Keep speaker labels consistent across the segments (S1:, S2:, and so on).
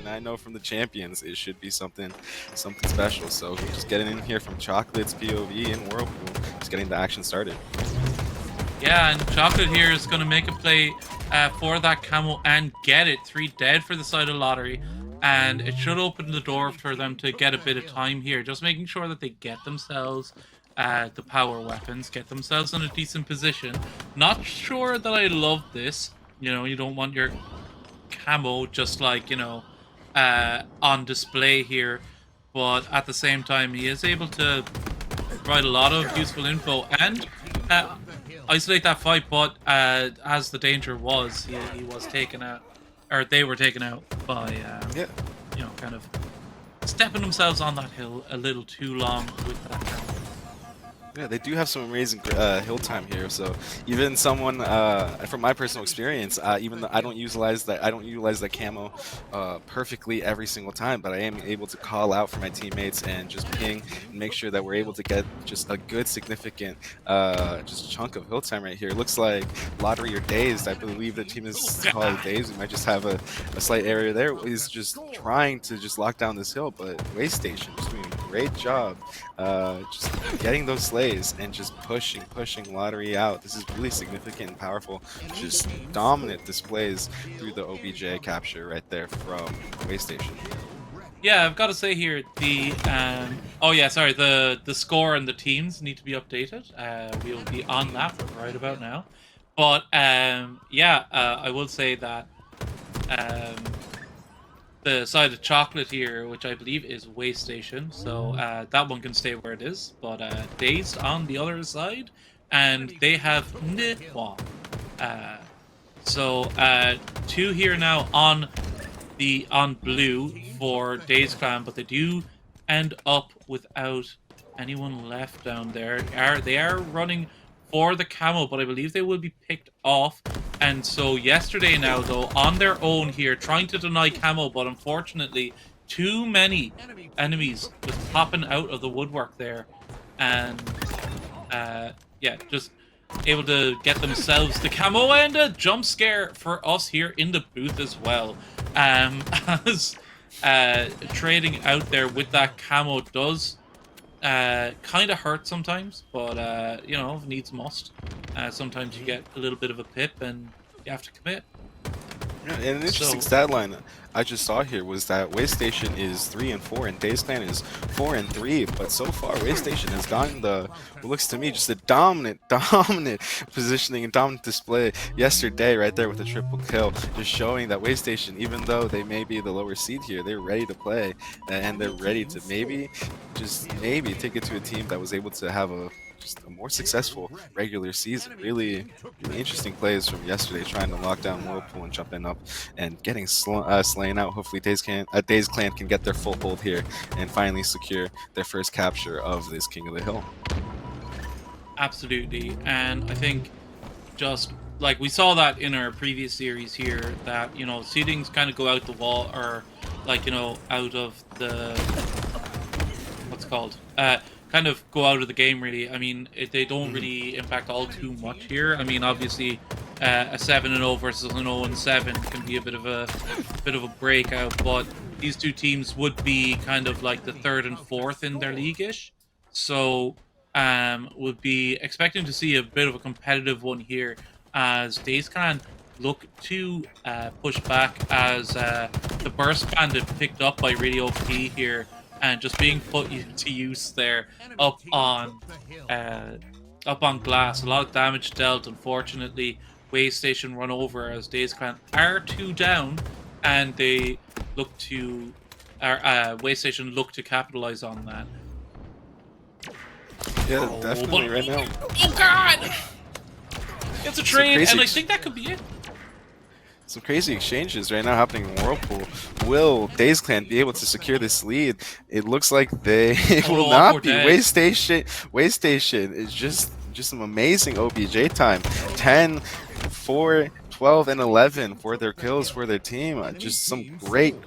S1: and I know from the champions it should be something special. So just getting in here from Chocolate's POV and Whirlpool, just getting the action started.
S2: Yeah, and Chocolate here is going to make a play for that camo and get it. 3 dead for the side of Lottery. And it should open the door for them to get a bit of time here. Just making sure that they get themselves the power weapons, get themselves in a decent position. Not sure that I love this. You know, you don't want your camo just like, you know, on display here. But at the same time, he is able to provide a lot of useful info and isolate that fight, but as the danger was, he was taken out, or they were taken out by,
S1: Yeah.
S2: you know, kind of stepping themselves on that hill a little too long with that camera.
S1: Yeah, they do have some amazing hill time here. So even someone, from my personal experience, even though I don't utilize that camo perfectly every single time, but I am able to call out for my teammates and just ping and make sure that we're able to get just a good, significant, just chunk of hill time right here. It looks like Lottery or Dazed. I believe the team is called Dazed. We might just have a slight area there. Is just trying to just lock down this hill, but Way Station just doing a great job, just getting those slays and just pushing Lottery out. This is really significant and powerful. Just dominant displays through the OBJ capture right there from Way Station.
S2: Yeah, I've got to say here the the score and the teams need to be updated. We'll be on that right about now. But I will say that the side of Chocolate here, which I believe is Way Station, so that one can stay where it is. But Dazed on the other side, and they have Nihwa. So 2 here now on blue for Dazed Clan, but they do end up without anyone left down there. They are running for the camo, but I believe they will be picked off. And so yesterday now, though, on their own here, trying to deny camo, but unfortunately, too many enemies just popping out of the woodwork there. And, just able to get themselves the camo and a jump scare for us here in the booth as well. As trading out there with that camo does kind of hurt sometimes, but you know, needs must. Sometimes you get a little bit of a pip and you have to commit.
S1: Yeah, and an interesting stat line I just saw here was that Way Station is 3-4 and Dazed Clan is 4-3. But so far, Way Station has gotten what looks to me just a dominant positioning and dominant display yesterday, right there with the triple kill, just showing that Way Station, even though they may be the lower seed here, they're ready to play and they're ready to maybe take it to a team that was able to have just a more successful regular season. Really interesting plays from yesterday, trying to lock down Whirlpool and jumping up and getting slain out. Hopefully Dazed Clan can get their full hold here and finally secure their first capture of this King of the Hill.
S2: Absolutely, and I think just like we saw that in our previous series here, that, you know, seedings kind of go out the wall, or like, you know, out of the what's it called, kind of go out of the game, really. I mean, they don't really impact all too much here. I mean, obviously, a 7-0 versus an 0-7 can be a bit of a breakout, but these two teams would be kind of like the 3rd and 4th in their league-ish. So, would be expecting to see a bit of a competitive one here as Dazed Clan look to push back, as the Burst Bandit picked up by Really OP here, and just being put to use there up on glass. A lot of damage dealt. Unfortunately, Way Station run over as Dazed Clan are 2 down, and they look to Way Station look to capitalize on that.
S1: Yeah, definitely right now.
S2: Oh god! It's a trade, and I think that could be it.
S1: Some crazy exchanges right now happening in Whirlpool. Will Dazed Clan be able to secure this lead? It looks like they will not be. Way Station is just some amazing OBJ time. 10, 4, 12 and 11 for their kills for their team. Just some great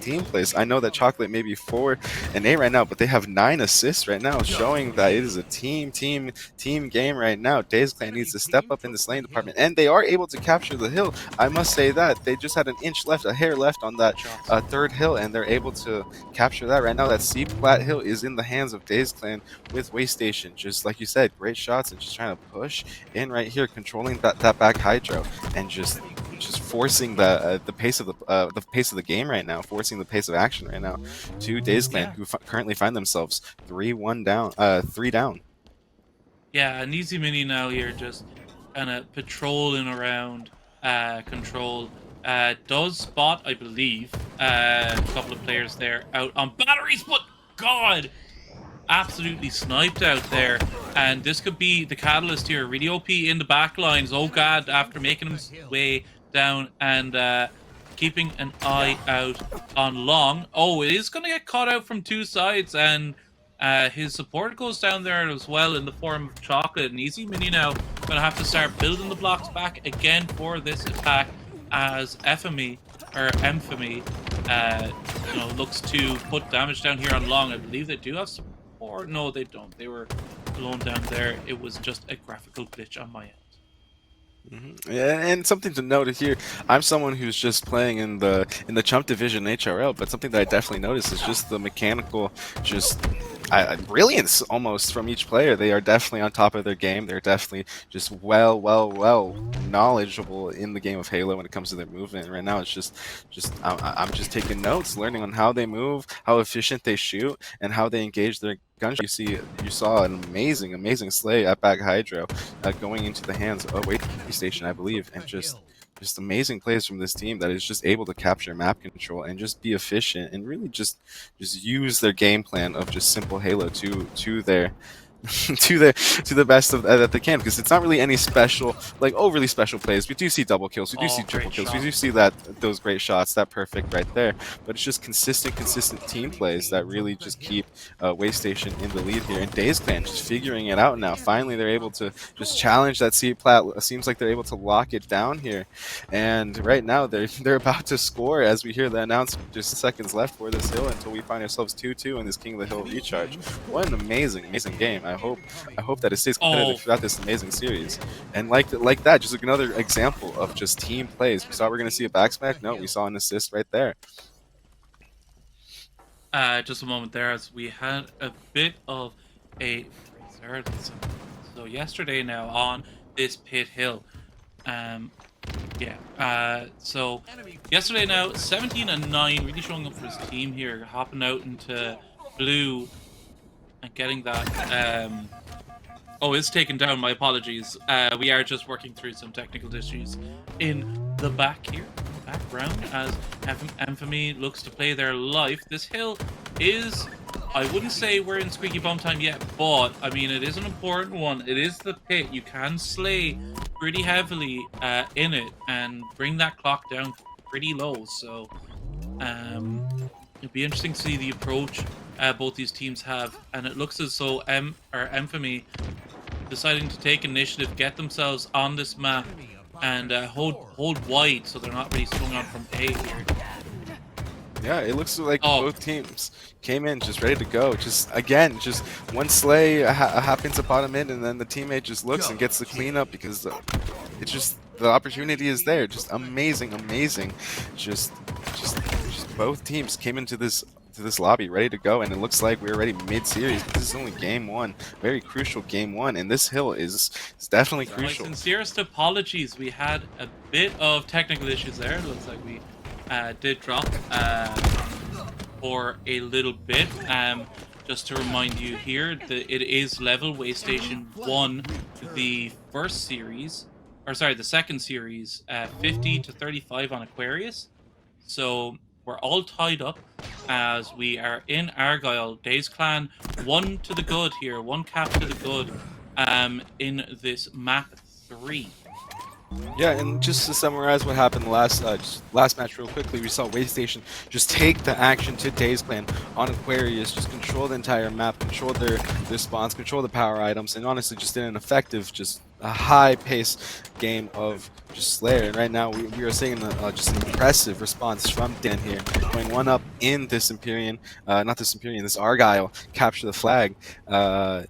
S1: team plays. I know that Chocolate may be 4 and 8 right now, but they have 9 assists right now, showing that it is a team game right now. Dazed Clan needs to step up in this lane department, and they are able to capture the hill. I must say that they just had an inch left, a hair left on that third hill, and they're able to capture that right now. That C plat hill is in the hands of Dazed Clan with Waystation. Just like you said, great shots and just trying to push in right here, controlling that back hydro and just forcing the pace of the game right now, forcing the pace of action right now to Dazed Clan, who currently find themselves 3-1 down, 3 down.
S2: Yeah, an easy mini now here, just kind of patrolling around control. Does spot, I believe, a couple of players there out on batteries, but God, absolutely sniped out there. And this could be the catalyst here. Really OP in the back lines. Oh God, after making his way down and keeping an eye out on long. Oh, it is going to get caught out from 2 sides, and his support goes down there as well in the form of Chocolate. An easy mini now. Going to have to start building the blocks back again for this attack as Infamy looks to put damage down here on long. I believe they do have support. Or no, they don't. They were blown down there. It was just a graphical glitch on my end.
S1: Yeah, and something to note here, I'm someone who's just playing in the chump division HRL, but something that I definitely noticed is just the mechanical brilliance almost from each player. They are definitely on top of their game. They're definitely just well knowledgeable in the game of Halo when it comes to their movement. Right now, it's just I'm just taking notes, learning on how they move, how efficient they shoot, and how they engage their gunshot. You saw an amazing slay at back hydro going into the hands of Waystation, I believe, and just amazing plays from this team that is just able to capture map control and just be efficient and really just use their game plan of just simple Halo to their to the best of that they can, because it's not really any special, like overly special plays. We do see double kills, we do see triple kills, we do see those great shots, that perfect right there, but it's just consistent team plays that really just keep Waystation in the lead here, and Dazed Clan just figuring it out now. Finally they're able to just challenge that C plat. Seems like they're able to lock it down here, and right now they're about to score as we hear the announcement. Just seconds left for this hill until we find ourselves 2-2 in this King of the Hill recharge. What an amazing game. I hope that it stays competitive throughout this amazing series. And like that, just like another example of just team plays. We thought we were going to see a backsmack. No, we saw an assist right there.
S2: Just a moment there, as we had a bit of a so yesterday now on this pit hill. So yesterday now 17-9, really showing up for his team here, hopping out into blue and getting that. It's taken down. My apologies. We are just working through some technical issues in the background as Infamy looks to play their life. This hill is, I wouldn't say we're in squeaky bum time yet, but I mean it is an important one. It is the pit. You can slay pretty heavily in it and bring that clock down pretty low. So it'll be interesting to see the approach both these teams have, and it looks as though Infamy deciding to take initiative, get themselves on this map, and hold wide so they're not really swung on from A here.
S1: Yeah, it looks like both teams came in just ready to go. Just one slay happens to bottom in, and then the teammate just looks and gets the cleanup because it's just the opportunity is there. Just amazing. Just both teams came into this lobby ready to go, and it looks like we're already mid-series. This is only game 1, very crucial game 1, and this hill is definitely crucial.
S2: My sincerest apologies. We had a bit of technical issues there. It looks like we did drop for a little bit. Just to remind you here that it is level. Waystation won the second series 50-35 on Aquarius. So we're all tied up as we are in Argyle. Dazed Clan 1 to the good here, 1 cap to the good in this map 3.
S1: Yeah, and just to summarize what happened last match real quickly, we saw Waystation just take the action to Dazed Clan on Aquarius, just control the entire map, control their spawns, control the power items, and honestly just did an effective a high-paced game of just Slayer. And right now we are seeing just an impressive response from Dan here, going one up in this Empyrean, not this Empyrean, this Argyle, capture the flag,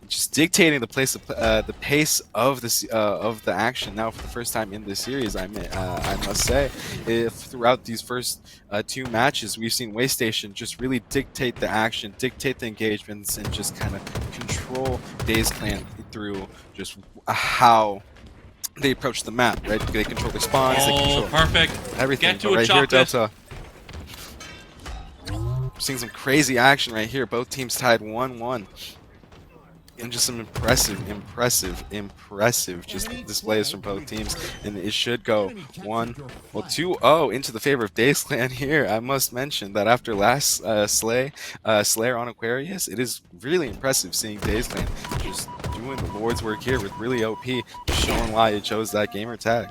S1: just dictating the the pace of the action now for the first time in this series. I must say, if throughout these first two matches, we've seen Waystation just really dictate the action, dictate the engagements, and just kind of control Dazed Clan through just how they approach the map, right? They control their spawns, they control
S2: perfect.
S1: everything.
S2: Get to
S1: But
S2: a
S1: right here,
S2: chocolate.
S1: Delta, we're seeing some crazy action right here. Both teams tied 1-1. And just some impressive just displays from both teams. And it should go 2-0 into the favor of Dazed Clan here. I must mention that after last Slayer on Aquarius, it is really impressive seeing Dazed Clan just doing the Lord's work here with really OP, showing why it chose that gamer tag.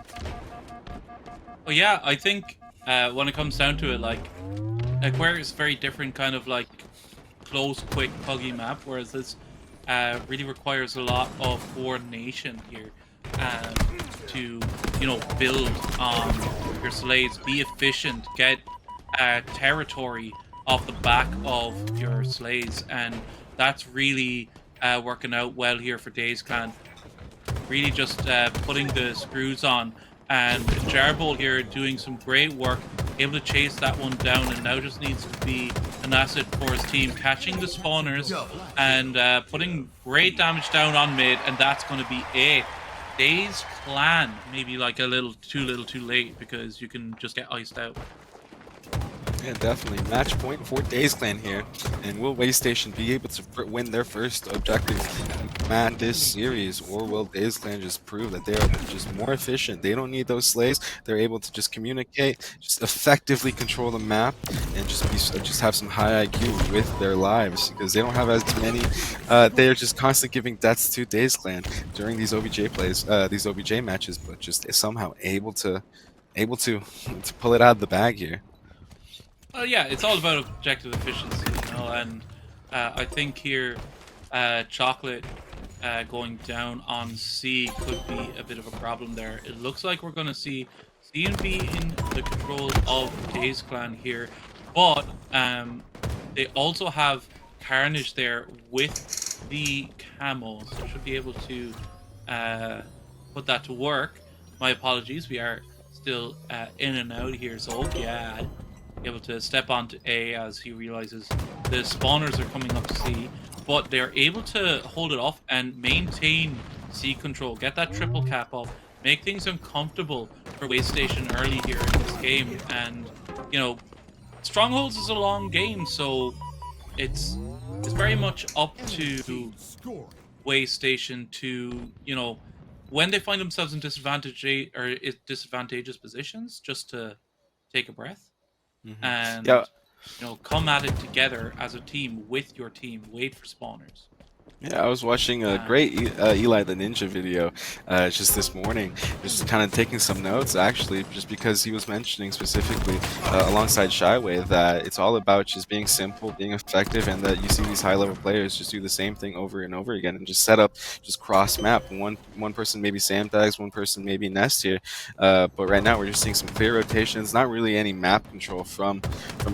S2: Well, yeah, I think when it comes down to it, like, Aquarius is very different kind of like close, quick, puggy map, whereas this really requires a lot of coordination here to, you know, build on your slaves, be efficient, get territory off the back of your slaves, and that's really working out well here for Dazed Clan. Really just putting the screws on, and Jarbolt here doing some great work, able to chase that one down, and now just needs to be an asset for his team, catching the spawners and putting great damage down on mid, and that's going to be it. Dazed Clan, maybe like a little too late, because you can just get iced out.
S1: Yeah, definitely. Match point for Dazed Clan here. And will Waystation be able to win their first objective and command this series? Or will Dazed Clan just prove that they are just more efficient? They don't need those slaves. They're able to just communicate, just effectively control the map, and just have some high IQ with their lives, because they don't have as many. They are just constantly giving deaths to Dazed Clan during these OBJ plays, these OBJ matches, but just somehow able to pull it out of the bag here.
S2: Yeah, it's all about objective efficiency, you know, and I think here Chocolate going down on C could be a bit of a problem there. It looks like we're going to see CNB in the control of Dazed Clan here, but they also have Carnage there with the camo, so should be able to put that to work. My apologies, we are still in and out here, so yeah, able to step onto A as he realizes the spawners are coming up to C, but they're able to hold it off and maintain C control, get that triple cap off, make things uncomfortable for Waystation early here in this game. And you know, Strongholds is a long game, so it's very much up to Waystation to, you know, when they find themselves in disadvantageous positions, just to take a breath. And
S1: Yeah.
S2: you know, come at it together as a team with your team. Wait for spawners.
S1: Yeah, I was watching a great Eli the Ninja video just this morning, just kind of taking some notes, actually, just because he was mentioning specifically alongside Shyway that it's all about just being simple, being effective, and that you see these high-level players just do the same thing over and over again and just set up just cross-map. One person maybe sandbags, one person maybe nest here, but right now we're just seeing some clear rotations, not really any map control from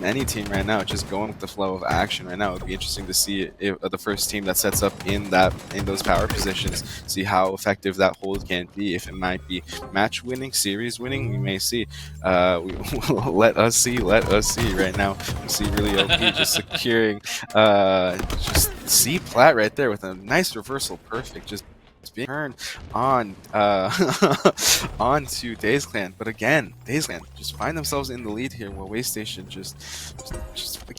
S1: any team right now, just going with the flow of action right now. It would be interesting to see if the first team that sets up in those power positions, see how effective that hold can be. If it might be match winning, series winning, we may see. Let us see right now. We see really OP just securing just C plat right there with a nice reversal, perfect, just being turned on onto Dazed Clan. But again, Dazed Clan just find themselves in the lead here, while Waystation just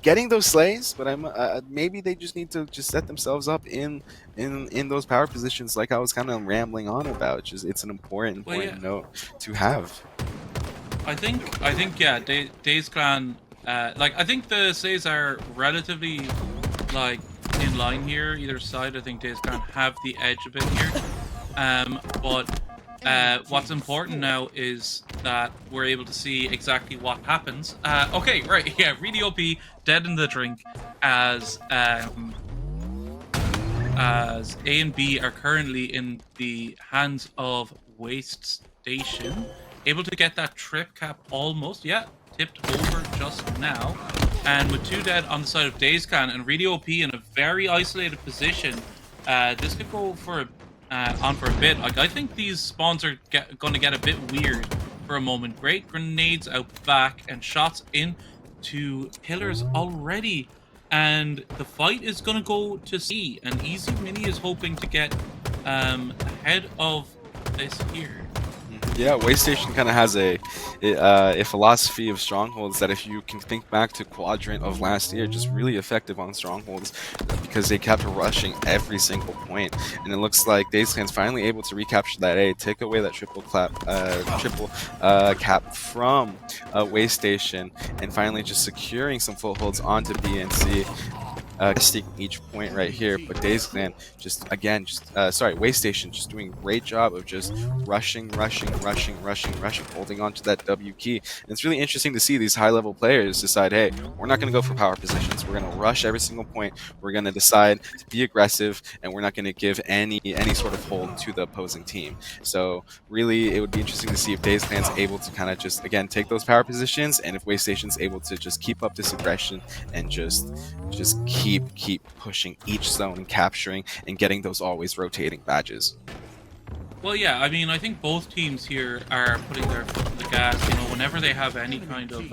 S1: getting those slays. But maybe they just need to just set themselves up in those power positions, like I was kind of rambling on about. Just it's an important note to have.
S2: I think yeah, Dazed Clan, like, I think the slays are relatively like in line here, either side. I think Dazed Clan have the edge a bit here, but what's important now is that we're able to see exactly what happens. Okay, right, yeah, really OP, dead in the drink, as as A and B are currently in the hands of Waste Station. Able to get that trip cap almost. Yeah, tipped over just now. And with 2 dead on the side of Dazed Clan and really OP in a very isolated position, this could go for on for a bit. Like, I think these spawns are going to get a bit weird for a moment. Great grenades out back and shots in to pillars already. And the fight is going to go to C. And Easy Mini is hoping to get ahead of this here.
S1: Yeah, Waste Station kind of has a philosophy of strongholds that, if you can think back to Quadrant of last year, just really effective on strongholds because they kept rushing every single point. And it looks like Dazed Clan's finally able to recapture that A, take away that triple cap from Waste Station, and finally just securing some footholds onto B and C. Sticking each point right here, but Dazed Clan Waste Station just doing a great job of just rushing, holding on to that W key. And it's really interesting to see these high-level players decide, hey, we're not going to go for power positions. We're going to rush every single point. We're going to decide to be aggressive, and we're not going to give any sort of hold to the opposing team. So really, it would be interesting to see if Dazed Clan's able to kind of just, again, take those power positions, and if Waste Station's able to just keep up this aggression and just keep pushing each zone and capturing and getting those always rotating badges.
S2: Well, yeah, I mean, I think both teams here are putting their foot on the gas. You know, whenever they have any kind of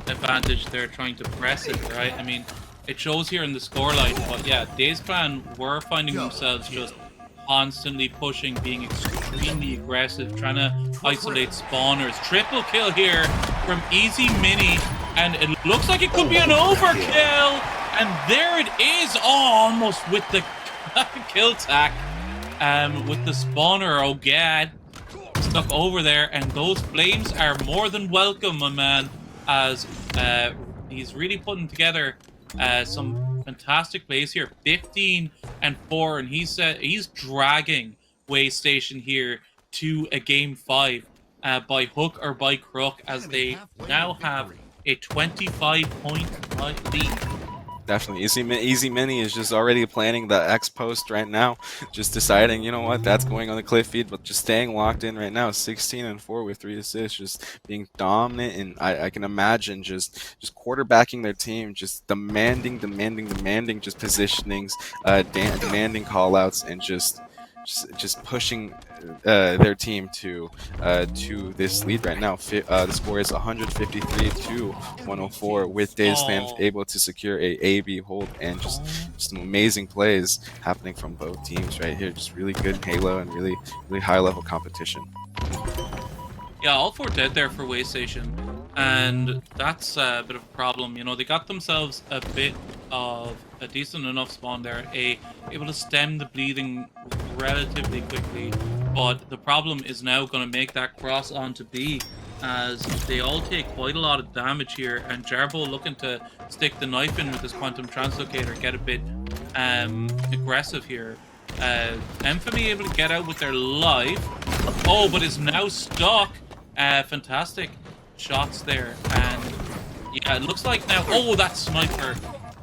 S2: advantage, they're trying to press it, right? I mean, it shows here in the scoreline, but yeah, Dazed Clan were finding themselves just constantly pushing, being extremely aggressive, trying to isolate spawners. Triple kill here from Easy Mini, and it looks like it could be an overkill. And there it is. Oh, almost with the kill tack. With the spawner, oh god. Stuck over there. And those flames are more than welcome, my man. As he's really putting together some fantastic plays here. 15 and 4. And he's dragging Waste Station here to a game 5 by hook or by crook, as they now have a 25-point lead.
S1: Definitely. Easy Mini is just already planning the X post right now, just deciding, you know what, that's going on the cliff feed, but just staying locked in right now. 16 and 4 with 3 assists, just being dominant, and I can imagine just quarterbacking their team, just demanding just positionings, demanding callouts, and just pushing their team to this lead right now. The score is 153 to 104, with Dazed Clan able to secure a AB hold, and just some amazing plays happening from both teams right here. Just really good Halo and really high level competition.
S2: Yeah, all 4 dead there for Waste Station, and that's a bit of a problem. You know, they got themselves a bit of a decent enough spawn there, able to stem the bleeding relatively quickly, but the problem is now going to make that cross onto B, as they all take quite a lot of damage here, and Jarbo looking to stick the knife in with his quantum translocator, get a bit aggressive here. Infamy able to get out with their life. Oh, but is now stuck. Fantastic shots there, and yeah, it looks like now, oh, that sniper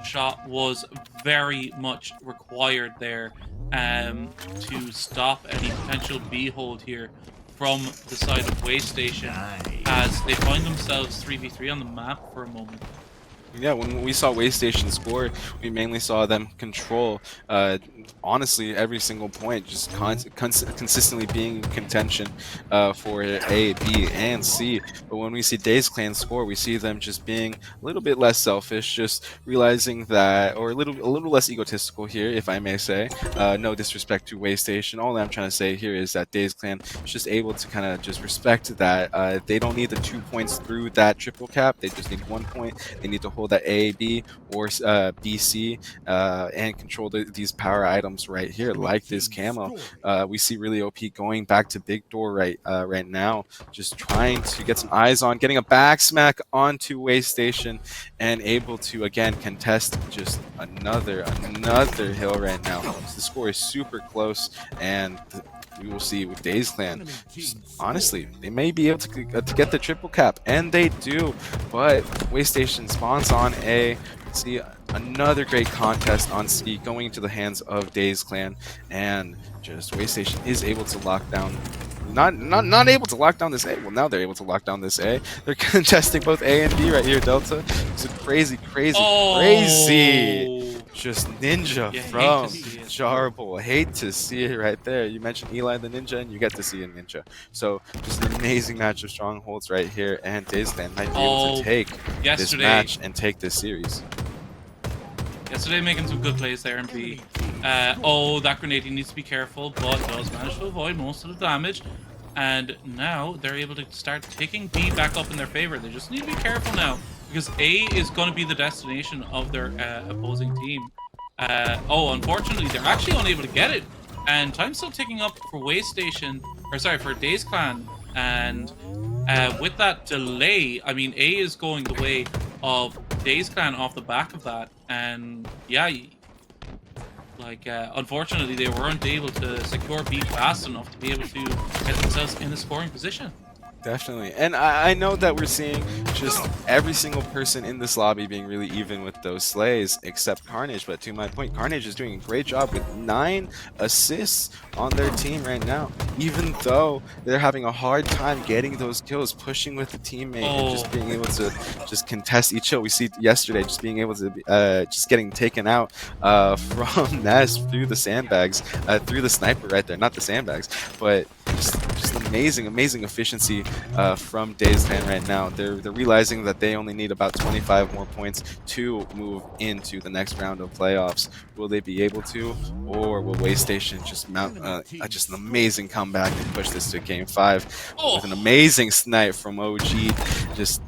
S2: shot was very much required there to stop any potential B hold here from the side of Waste Station, as they find themselves 3v3 on the map for a moment.
S1: Yeah, when we saw Waste Station score, we mainly saw them control, honestly, every single point, just consistently being in contention for A, B, and C. But when we see Dazed Clan score, we see them just being a little bit less selfish, just realizing that, or a little less egotistical here, if I may say. No disrespect to Waste Station. All that I'm trying to say here is that Dazed Clan is just able to kind of just respect that they don't need the 2 points through that triple cap. They just need 1 point. They need to hold that A, B, or B, C, and control these power items right here, like this camo. We see really OP going back to big door right now, just trying to get some eyes on, getting a back smack onto Waste Station, and able to again contest just another hill right now. So the score is super close, and we will see with Dazed Clan. Honestly, they may be able to get the triple cap, and they do, but Waste Station spawns on A, See another great contest on C going into the hands of Dazed Clan, and just Waystation is able to lock down. Not able to lock down this A. Well, now they're able to lock down this A. They're contesting both A and B right here, Delta. It's a crazy, crazy, crazy. Just Ninja from Jarble. Hate to see it right there. You mentioned Eli the Ninja, and you get to see a Ninja. So just an amazing match of strongholds right here, and Dazed Clan might be able to take this match and take this series.
S2: Yesterday making some good plays there in B. Oh, that grenade, he needs to be careful, but does manage to avoid most of the damage. And now they're able to start taking B back up in their favor. They just need to be careful now, because A is going to be the destination of their opposing team. Oh, unfortunately, they're actually unable to get it. And time's still ticking up for Waystation, or sorry, for Dazed Clan. And with that delay, I mean, A is going the way of Dazed Clan off the back of that. And yeah, like, unfortunately, they weren't able to secure B fast enough to be able to get themselves in a scoring position.
S1: Definitely. And I know that we're seeing just every single person in this lobby being really even with those slays, except Carnage. But to my point, Carnage is doing a great job with 9 assists on their team right now. Even though they're having a hard time getting those kills, pushing with the teammate, and just being able to just contest each kill. We see yesterday just being able to, just getting taken out from Nest through the sandbags, through the sniper right there. Not the sandbags, but just amazing efficiency from Dazed Clan right now. They're realizing that they only need about 25 more points to move into the next round of playoffs. Will they be able to, or will Waystation just mount just an amazing comeback and push this to Game 5 with an amazing snipe from OG, just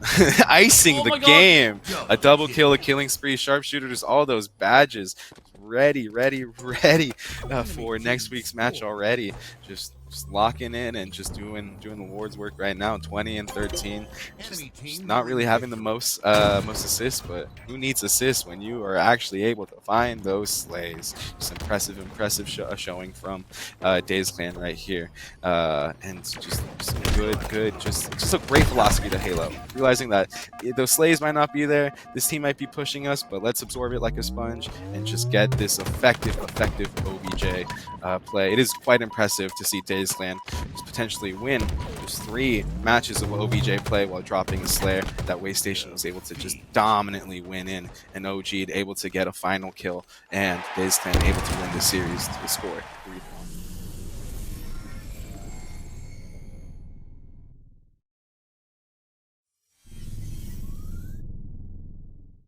S1: icing the game. A double kill, a killing spree, sharpshooters, all those badges. Ready for next week's match already. Just locking in and just doing the Lord's work right now. 20 and 13. Just not really having the most assists, but who needs assists when you are actually able to find those slays? Just impressive showing from Dazed Clan right here, and just good, just a great philosophy to Halo. Realizing that those slays might not be there, this team might be pushing us, but let's absorb it like a sponge and just get this effective OBJ play. It is quite impressive to see Dazed Clan just potentially win just 3 matches of OBJ play while dropping a Slayer that Waystation was able to just dominantly win in, and OG able to get a final kill, and Dazed Clan able to win the series to score 3-1.